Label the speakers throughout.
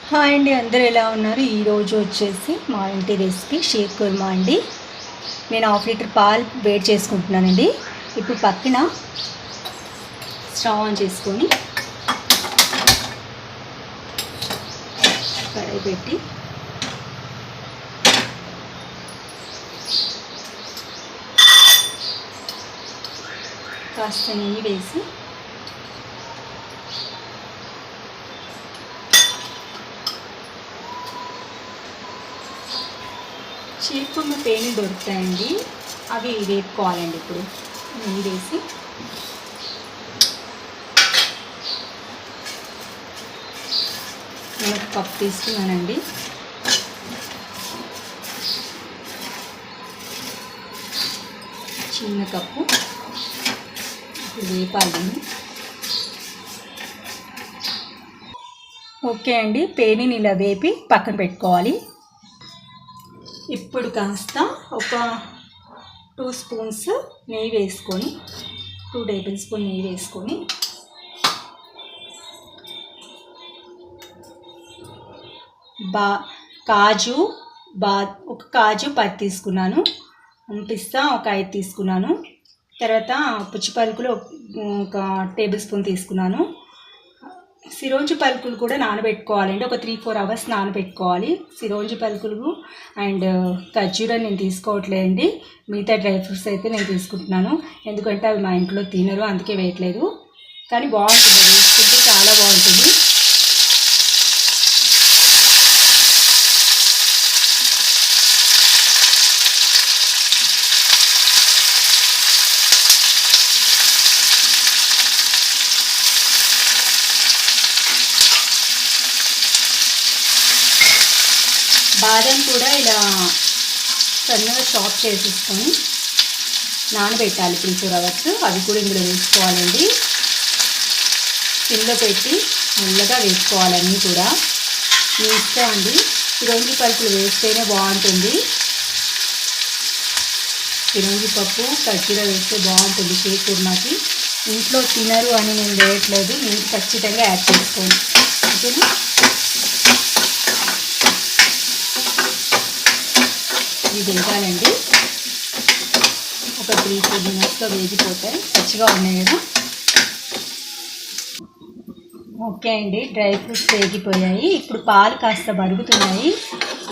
Speaker 1: Hi అండి, అందరూ ఎలా ఉన్నారు? ఈరోజు వచ్చేసి మా ఇంటి రెసిపీ షీర్ కుర్మా అండి. నేను హాఫ్ లీటర్ పాలు వేడి చేసుకుంటున్నానండి. ఇప్పుడు పక్కన స్టవ్ ఆన్ చేసుకొని కడాయి పెట్టి కాస్త నెయ్యి వేసి షీర్ కుర్మా పేని దొరుకుతాయండి, అవి వేపుకోవాలండి. ఇప్పుడు నెయ్యి వేసి నేను ఒక కప్ తీసుకున్నానండి. చిన్న కప్పు. ఇప్పుడు వేపాలి. ఓకే అండి, పేనిని ఇలా వేపి పక్కన పెట్టుకోవాలి. ఇప్పుడు కాస్త ఒక 2 స్పూన్స్ నెయ్యి వేసుకొని 2 టేబుల్ స్పూన్ నెయ్యి వేసుకొని ఒక కాజు 10 తీసుకున్నాను, పిస్తా ఒక 5 తీసుకున్నాను, తర్వాత పుచ్చి పలుకులు ఒక టేబుల్ స్పూన్ తీసుకున్నాను. సిరోంజి పలుకులు కూడా నానబెట్టుకోవాలండి, ఒక 3-4 అవర్స్ నానబెట్టుకోవాలి. సిరోంజి పలుకులు అండ్ ఖర్జూరా నేను తీసుకోవట్లేదండి, మిగతా డ్రై ఫ్రూట్స్ అయితే నేను తీసుకుంటున్నాను. ఎందుకంటే అవి మా ఇంట్లో తినరు, అందుకే వేయట్లేదు. కానీ బాగుంటుంది, వేసుకుంటే చాలా బాగుంటుంది. బాదం కూడా ఇలా సన్నగా చాప్ చేసేసుకొని నానబెట్టాలి 3-4 అవర్స్. అవి కూడా ఇందులో వేసుకోవాలండి. సిమ్లో పెట్టి మెల్లగా వేసుకోవాలి. అన్నీ కూడా మీ ఇష్టం అండి, చిరంజి పలుకులు వేస్తేనే బాగుంటుంది. చిరంజి పప్పు ఖర్జూరా వేస్తే బాగుంటుంది షీర్ కుర్మాకి. ఇంట్లో తినరు అని నేను వేయట్లేదు, మీరు ఖచ్చితంగా యాడ్ చేసుకోండి. ఓకేనా? ఇది వేయాలండి, ఒక 3-4 మినిట్స్లో వేగిపోతాయి. పచ్చిగా ఉన్నాయి కదా. ఓకే అండి, డ్రై ఫ్రూట్స్ వేగిపోయాయి. ఇప్పుడు పాలు కాస్త మరుగుతున్నాయి.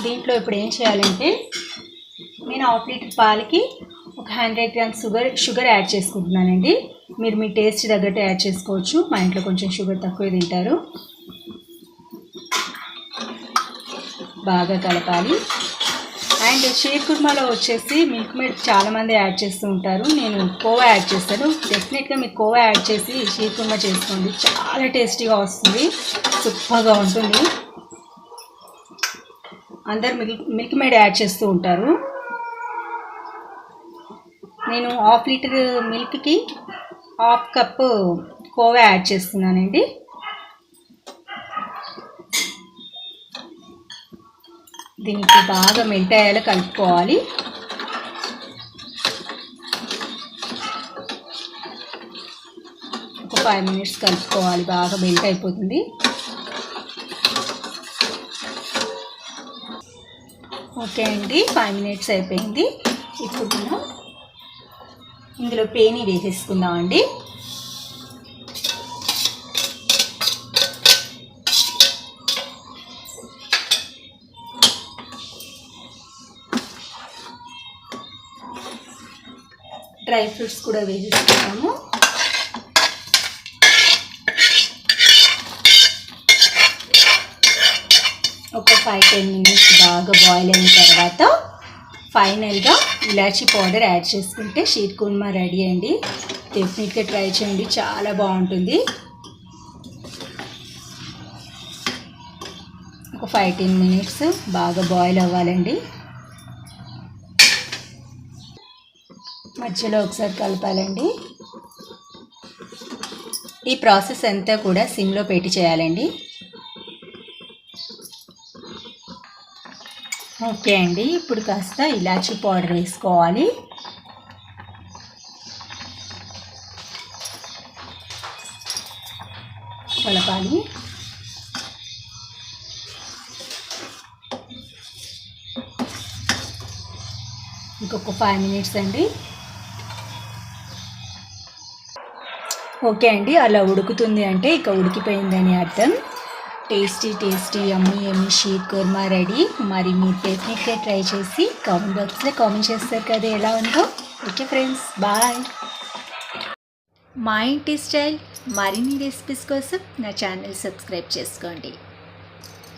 Speaker 1: దీంట్లో ఇప్పుడు ఏం చేయాలంటే, నేను హాఫ్ లీటర్ పాలకి ఒక 100 గ్రామ్స్ షుగర్ యాడ్ చేసుకుంటున్నానండి. మీరు మీ టేస్ట్ తగ్గట్టు యాడ్ చేసుకోవచ్చు. మా ఇంట్లో కొంచెం షుగర్ తక్కువ తింటారు. బాగా కలపాలి. అండ్ షీర్ కుర్మాలో వచ్చేసి మిల్క్ మేడ్ చాలామంది యాడ్ చేస్తూ ఉంటారు, నేను కోవా యాడ్ చేస్తాను. డెఫినెట్గా మీరు కోవా యాడ్ చేసి షీర్ కుర్మా చేసుకోండి, చాలా టేస్టీగా వస్తుంది, సూపర్గా ఉంటుంది. అందరు మిల్క్ మేడ్ యాడ్ చేస్తూ ఉంటారు. నేను హాఫ్ లీటర్ మిల్క్కి 1/2 కప్పు కోవా యాడ్ చేస్తున్నానండి. దీనికి బాగా మెల్ట్ అయ్యేలా కలుపుకోవాలి. ఒక 5 మినిట్స్ కలుపుకోవాలి, బాగా మెల్ట్ అయిపోతుంది. ఓకే అండి, 5 మినిట్స్ అయిపోయింది. ఇప్పుడు మనం ఇందులో పేని వేసేసుకుందామండి. డ్రై ఫ్రూట్స్ కూడా వేసేసుకున్నాము. ఒక 5-10 మినిట్స్ బాగా బాయిల్ అయిన తర్వాత ఫైనల్గా ఇలాచీ పౌడర్ యాడ్ చేసుకుంటే షీర్ కుర్మా రెడీ అండి. డెఫినెట్గా ట్రై చేయండి, చాలా బాగుంటుంది. ఒక 5-10 మినిట్స్ బాగా బాయిల్ అవ్వాలండి. మధ్యలో ఒకసారి కలపాలండి. ఈ ప్రాసెస్ అంతా కూడా సిమ్లో పెట్టి చేయాలండి. ఓకే అండి, ఇప్పుడు కాస్త ఇలాచీ పౌడర్ వేసుకోవాలి. కలపాలి. ఇంకొక 5 మినిట్స్ అండి. ఓకే అండి, అలా ఉడుకుతుంది అంటే ఇక ఉడికిపోయిందని అర్థం. Tasty yummy sheer khurma ready. మరి మీరు డెఫినెట్గా ట్రై చేసి కామెంట్ బాక్స్లో కామెంట్ చేస్తారు కదా ఎలా ఉందో. Okay friends, bye. మా ఇంటి స్టైల్ మరిన్ని రెసిపీస్ కోసం నా ఛానల్ సబ్స్క్రైబ్ చేసుకోండి.